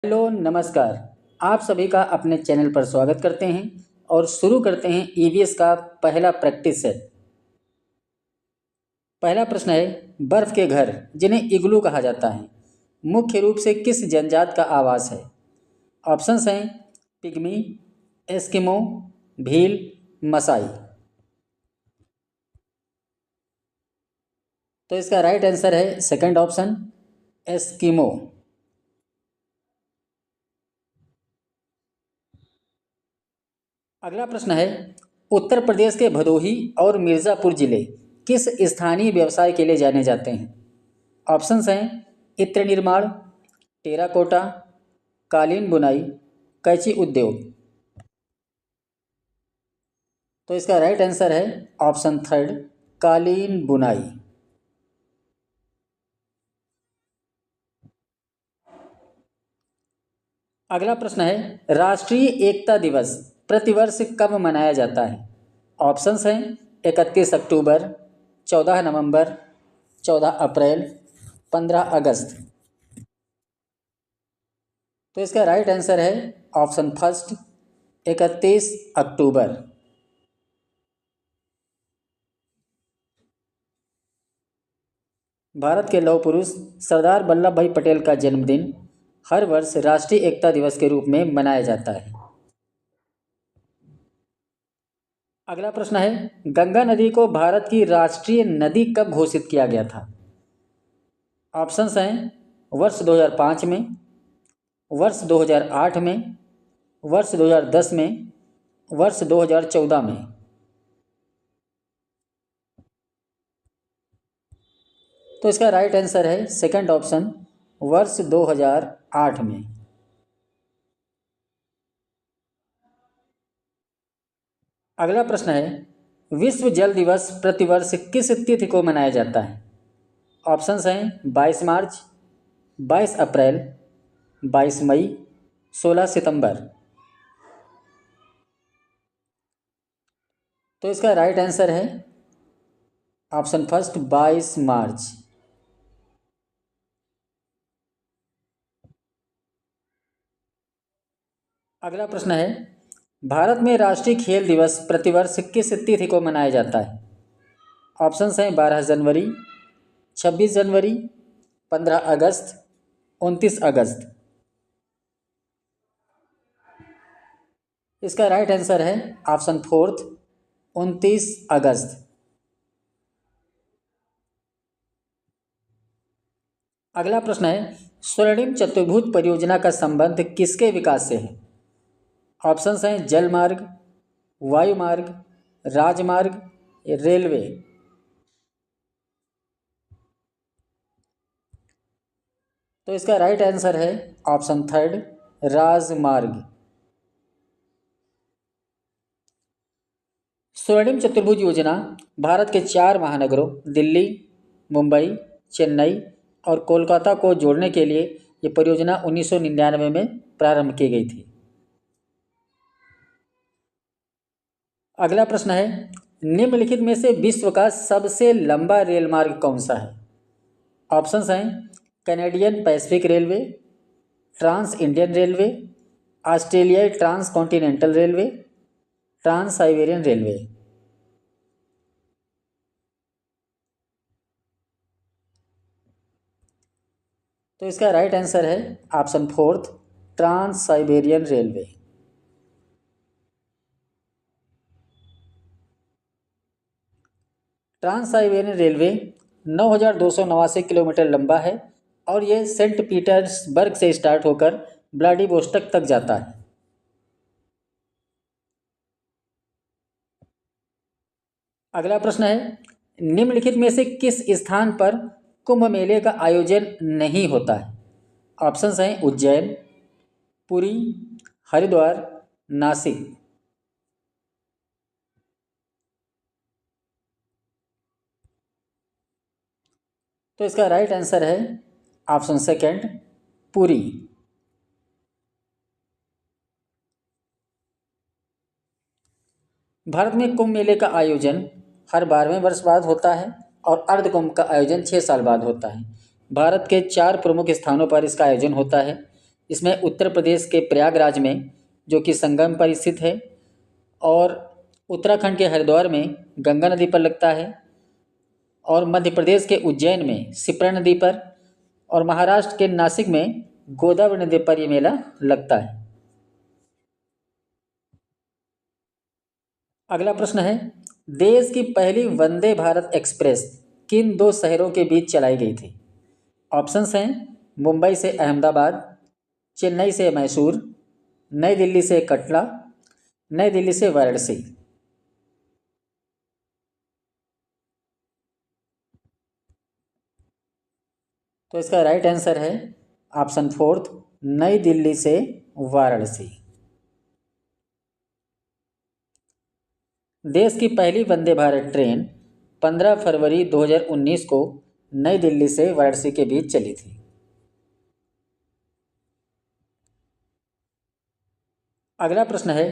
Hello नमस्कार। आप सभी का अपने चैनल पर स्वागत करते हैं और शुरू करते हैं ईवीएस का पहला प्रैक्टिस सेट। पहला प्रश्न है, बर्फ़ के घर जिन्हें इग्लू कहा जाता है मुख्य रूप से किस जनजाति का आवास है? ऑप्शंस हैं पिग्मी, एस्किमो, भील, मसाई। तो इसका राइट आंसर है सेकंड ऑप्शन, एस्किमो। अगला प्रश्न है, उत्तर प्रदेश के भदोही और मिर्ज़ापुर जिले किस स्थानीय व्यवसाय के लिए जाने जाते हैं? ऑप्शंस हैं इत्र निर्माण, टेराकोटा, कालीन बुनाई, कैंची उद्योग। तो इसका राइट आंसर है ऑप्शन थर्ड, कालीन बुनाई। अगला प्रश्न है, राष्ट्रीय एकता दिवस प्रतिवर्ष कब मनाया जाता है? ऑप्शंस हैं 31 अक्टूबर, 14 नवंबर, 14 अप्रैल, 15 अगस्त। तो इसका राइट आंसर है ऑप्शन फर्स्ट, 31 अक्टूबर। भारत के लौह पुरुष सरदार वल्लभ भाई पटेल का जन्मदिन हर वर्ष राष्ट्रीय एकता दिवस के रूप में मनाया जाता है। अगला प्रश्न है, गंगा नदी को भारत की राष्ट्रीय नदी कब घोषित किया गया था? ऑप्शंस हैं वर्ष 2005 में, वर्ष 2008 में, वर्ष 2010 में, वर्ष 2014 में। तो इसका राइट आंसर है सेकंड ऑप्शन, वर्ष 2008 में। अगला प्रश्न है, विश्व जल दिवस प्रतिवर्ष किस तिथि को मनाया जाता है? ऑप्शंस हैं 22 मार्च, 22 अप्रैल, 22 मई, 16 सितंबर। तो इसका राइट आंसर है ऑप्शन फर्स्ट, 22 मार्च। अगला प्रश्न है, भारत में राष्ट्रीय खेल दिवस प्रतिवर्ष किस तिथि को मनाया जाता है? ऑप्शंस हैं 12 जनवरी, 26 जनवरी, 15 अगस्त, 29 अगस्त। इसका राइट आंसर है ऑप्शन फोर्थ, 29 अगस्त। अगला प्रश्न है, स्वर्णिम चतुर्भुज परियोजना का संबंध किसके विकास से है? ऑप्शंस हैं जल मार्ग, वायु मार्ग, राजमार्ग, रेलवे। तो इसका राइट आंसर है ऑप्शन थर्ड, राजमार्ग। स्वर्णिम चतुर्भुज योजना भारत के 4 महानगरों दिल्ली, मुंबई, चेन्नई और कोलकाता को जोड़ने के लिए ये परियोजना 1999 में प्रारंभ की गई थी। अगला प्रश्न है, निम्नलिखित में से विश्व का सबसे लंबा रेल मार्ग कौन सा है? ऑप्शंस हैं Canadian Pacific railway, trans Indian railway, ऑस्ट्रेलियाई trans continental railway, trans Siberian railway. तो इसका राइट आंसर है option fourth, trans Siberian railway. Trans Siberian railway 9,289 kilometre लंबा है और ये सेंट पीटर्सबर्ग से स्टार्ट होकर व्लादिवोस्टोक तक जाता है। अगला प्रश्न है, निम्नलिखित में से किस स्थान पर कुंभ मेले का आयोजन नहीं होता है? ऑप्शंस हैं उज्जैन, पुरी, हरिद्वार, नासिक। तो इसका राइट आंसर है ऑप्शन सेकंड, पुरी। भारत में कुंभ मेले का आयोजन हर 12वें वर्ष बाद होता है और अर्ध कुंभ का आयोजन 6 साल बाद होता है। भारत के 4 प्रमुख स्थानों पर इसका आयोजन होता है। इसमें उत्तर प्रदेश के प्रयागराज में, जो कि संगम पर स्थित है, और उत्तराखंड के हरिद्वार में गंगा नदी पर लगता है, और मध्य प्रदेश के उज्जैन में शिप्रा नदी पर, और महाराष्ट्र के नासिक में गोदावरी नदी पर ये मेला लगता है। अगला प्रश्न है, देश की पहली वंदे भारत एक्सप्रेस किन दो शहरों के बीच चलाई गई थी? ऑप्शंस हैं मुंबई से अहमदाबाद, चेन्नई से मैसूर, नई दिल्ली से कटरा, नई दिल्ली से वाराणसी। तो इसका राइट आंसर है ऑप्शन फोर्थ, नई दिल्ली से वाराणसी। देश की पहली वंदे भारत ट्रेन 15 फरवरी 2019 को नई दिल्ली से वाराणसी के बीच चली थी। अगला प्रश्न है,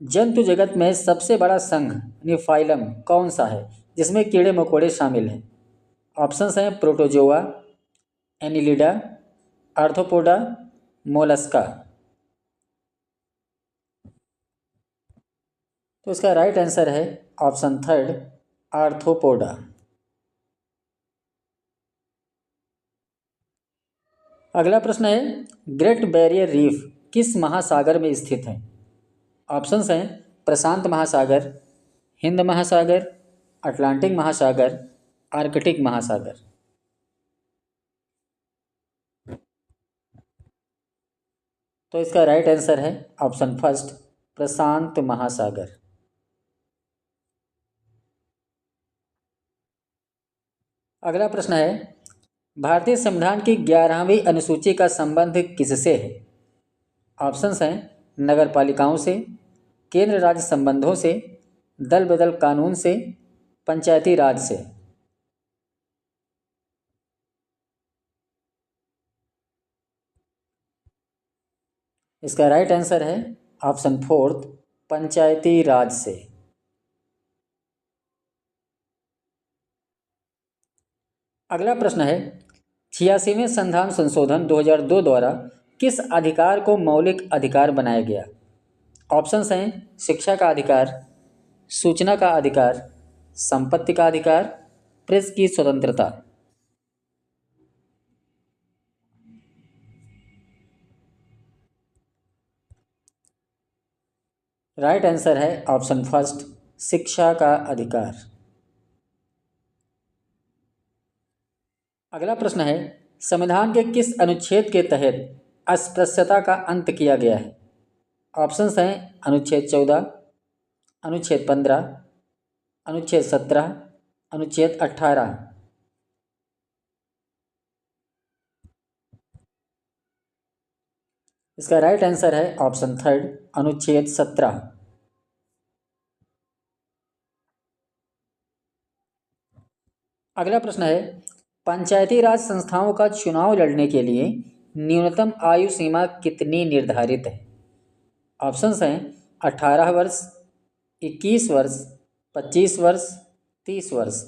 जंतु जगत में सबसे बड़ा संघ यानी फाइलम कौन सा है जिसमें कीड़े मकोड़े शामिल हैं? ऑप्शंस हैं प्रोटोजोआ, एनिलिडा, आर्थ्रोपोडा, मोलस्का। तो इसका राइट आंसर है ऑप्शन थर्ड, आर्थ्रोपोडा। अगला प्रश्न है, ग्रेट बैरियर रीफ किस महासागर में स्थित है? ऑप्शंस हैं प्रशांत महासागर, हिंद महासागर, अटलांटिक महासागर, आर्कटिक महासागर। तो इसका राइट आंसर है ऑप्शन फर्स्ट, प्रशांत महासागर। अगला प्रश्न है, भारतीय संविधान की 11वीं अनुसूची का संबंध किससे है? ऑप्शंस हैं नगर पालिकाओं से, केंद्र राज्य संबंधों से, दल बदल कानून से, पंचायती राज से। इसका राइट आंसर है ऑप्शन फोर्थ, पंचायती राज से। अगला प्रश्न है, 86वें संविधान संशोधन 2002 द्वारा किस अधिकार को मौलिक अधिकार बनाया गया? ऑप्शंस हैं शिक्षा का अधिकार, सूचना का अधिकार, संपत्ति का अधिकार, प्रेस की स्वतंत्रता। राइट आंसर है ऑप्शन फर्स्ट, शिक्षा का अधिकार। अगला प्रश्न है, संविधान के किस अनुच्छेद के तहत अस्पृश्यता का अंत किया गया है? ऑप्शंस हैं अनुच्छेद 14, अनुच्छेद 15, अनुच्छेद 17, अनुच्छेद 18। इसका राइट आंसर है ऑप्शन थर्ड, अनुच्छेद 17। अगला प्रश्न है, पंचायती राज संस्थाओं का चुनाव लड़ने के लिए न्यूनतम आयु सीमा कितनी निर्धारित है? ऑप्शंस हैं 18 वर्ष, 21 वर्ष, 25 वर्ष, 30 वर्ष।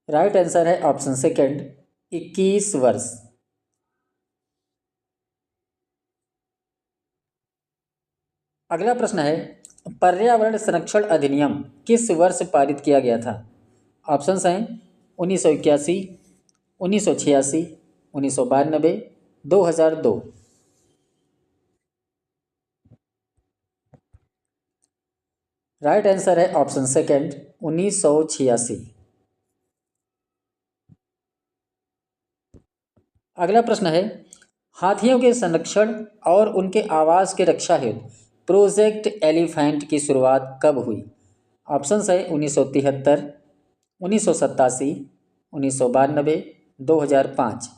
राइट आंसर है ऑप्शन सेकंड, 21 वर्ष। अगला प्रश्न है, पर्यावरण संरक्षण अधिनियम किस वर्ष पारित किया गया था? ऑप्शंस हैं 1981, 1986, 1992, 2002। राइट आंसर है ऑप्शन सेकंड, 1986। अगला प्रश्न है, हाथियों के संरक्षण और उनके आवास के रक्षा हेतु प्रोजेक्ट एलिफेंट की शुरुआत कब हुई? ऑप्शंस है 1973, 1987, 1992, 2005।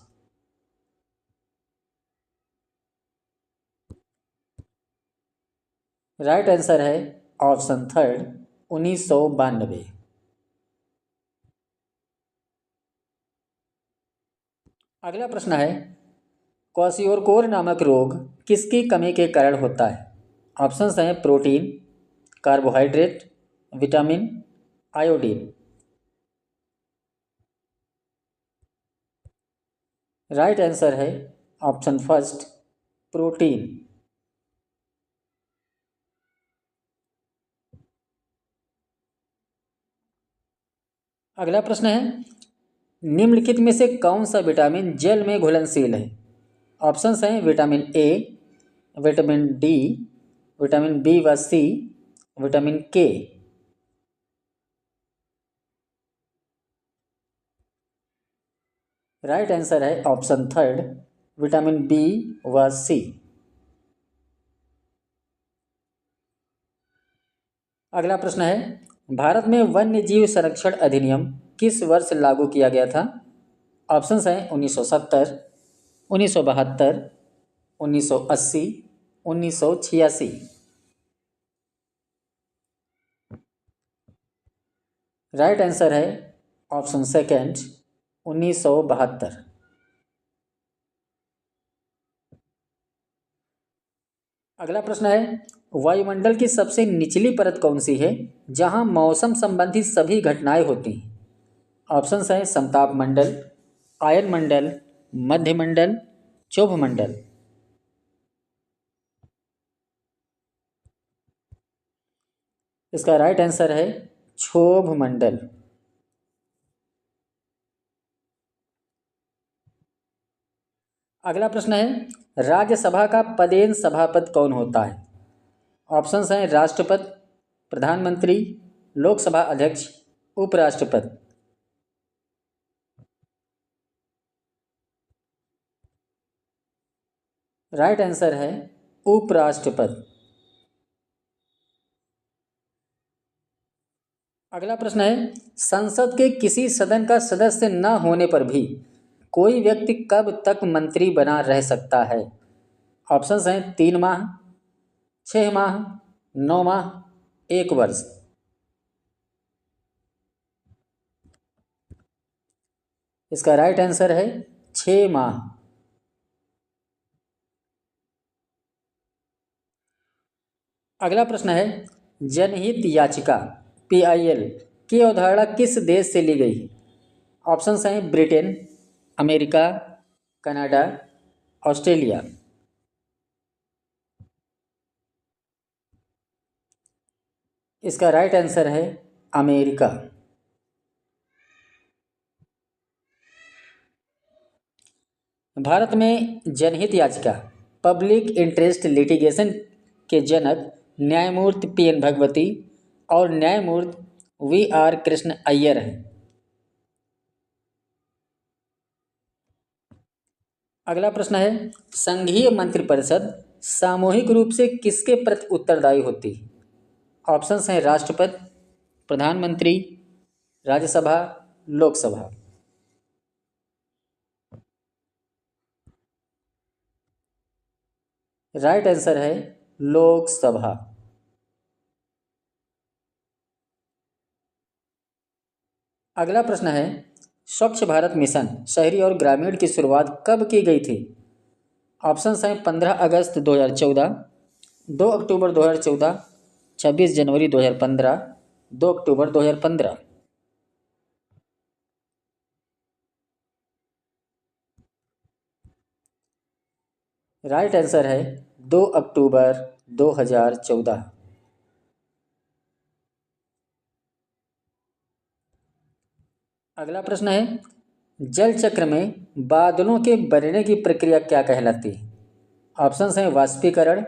राइट आंसर है ऑप्शन थर्ड, 1992। अगला प्रश्न है, क्वाशियोरकोर नामक रोग किसकी कमी के कारण होता है? ऑप्शंस हैं protein, carbohydrate, vitamin, iodine. Right answer है ऑप्शन फर्स्ट, प्रोटीन। अगला प्रश्न है, निम्नलिखित में से कौन सा विटामिन जल में घुलनशील है? ऑप्शंस हैं vitamin A, vitamin D, vitamin B व C, vitamin K. Right answer है ऑप्शन थर्ड, विटामिन बी व सी। अगला प्रश्न है, भारत में वन्य जीव संरक्षण अधिनियम किस वर्ष लागू किया गया था? ऑप्शंस हैं 1970, 1972, 1980, 1986। राइट आंसर है ऑप्शन सेकेंड, 1972। अगला प्रश्न है, वायुमंडल की सबसे निचली परत कौन सी है जहां मौसम संबंधी सभी घटनाएं होती हैं? ऑप्शंस हैं समताप मंडल, आयन मंडल, मध्य मंडल, क्षोभ मंडल। इसका राइट आंसर है क्षोभ मंडल। अगला प्रश्न है, राज्यसभा का पदेन सभापति कौन होता है? ऑप्शंस हैं राष्ट्रपति, प्रधानमंत्री, लोकसभा अध्यक्ष, उपराष्ट्रपति। राइट आंसर है उपराष्ट्रपति। अगला प्रश्न है, संसद के किसी सदन का सदस्य न होने पर भी कोई व्यक्ति कब तक मंत्री बना रह सकता है? ऑप्शंस हैं 3 माह, 6 माह, 9 माह, 1 वर्ष। इसका राइट आंसर है 6 माह। अगला प्रश्न है, जनहित याचिका PIL की अवधारणा किस देश से ली गई है? ऑप्शंस हैं ब्रिटेन, अमेरिका, कनाडा, ऑस्ट्रेलिया। इसका राइट आंसर है अमेरिका। भारत में जनहित याचिका पब्लिक इंटरेस्ट लिटिगेशन के जनक न्यायमूर्ति PN भगवती और न्यायमूर्ति VR कृष्ण अय्यर हैं। अगला प्रश्न है, संघीय मंत्रिपरिषद सामूहिक रूप से किसके प्रति उत्तरदायी होती है? ऑप्शंस हैं राष्ट्रपति, प्रधानमंत्री, राज्यसभा, लोकसभा। राइट आंसर है लोकसभा। अगला प्रश्न है, स्वच्छ भारत मिशन शहरी और ग्रामीण की शुरुआत कब की गई थी? ऑप्शंस हैं 15 अगस्त 2014, 2 अक्टूबर 2014, 26 जनवरी 2015, 2 अक्टूबर 2015। राइट आंसर है 2 अक्टूबर 2014। अगला प्रश्न है, जल चक्र में बादलों के बनने की प्रक्रिया क्या कहलाती है? ऑप्शंस हैं वाष्पीकरण,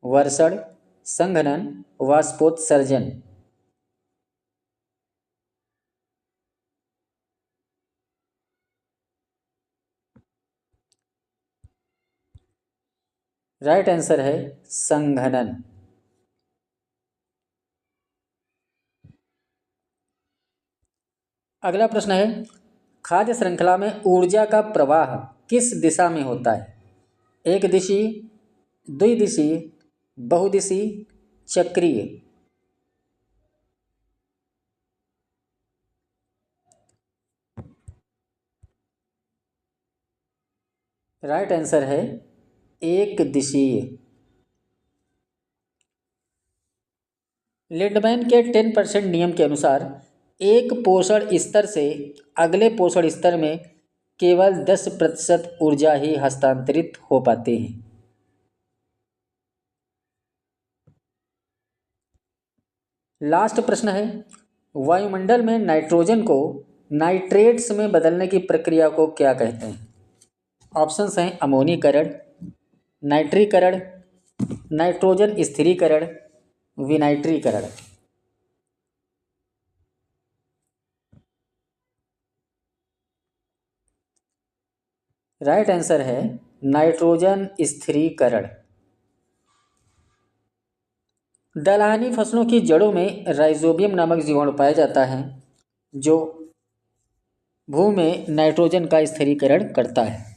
वर्षण, संघनन, वाष्पोत्सर्जन। राइट आंसर है संघनन। अगला प्रश्न है, खाद्य श्रृंखला में ऊर्जा का प्रवाह किस दिशा में होता है? एक दिशीय, द्विदिशीय, बहुदिशीय, चक्रीय। राइट आंसर है एक दिशीय। लिंडमैन के 10% नियम के अनुसार एक पोषण स्तर से अगले पोषण स्तर में केवल 10% ऊर्जा ही हस्तांतरित हो पाती है। लास्ट प्रश्न है, वायुमंडल में नाइट्रोजन को नाइट्रेट्स में बदलने की प्रक्रिया को क्या कहते हैं? ऑप्शंस हैं अमोनीकरण, नाइट्रीकरण, नाइट्रोजन स्थिरीकरण, विनाइट्रीकरण। राइट आंसर है नाइट्रोजन स्थिरीकरण। दलहनी फसलों की जड़ों में राइजोबियम नामक जीवाणु पाया जाता है जो भूमि में नाइट्रोजन का स्थिरीकरण करता है।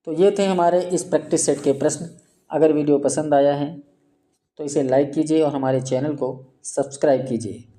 तो ये थे हमारे इस प्रैक्टिस सेट के प्रश्न। अगर वीडियो पसंद आया है तो इसे लाइक कीजिए और हमारे चैनल को सब्सक्राइब कीजिए।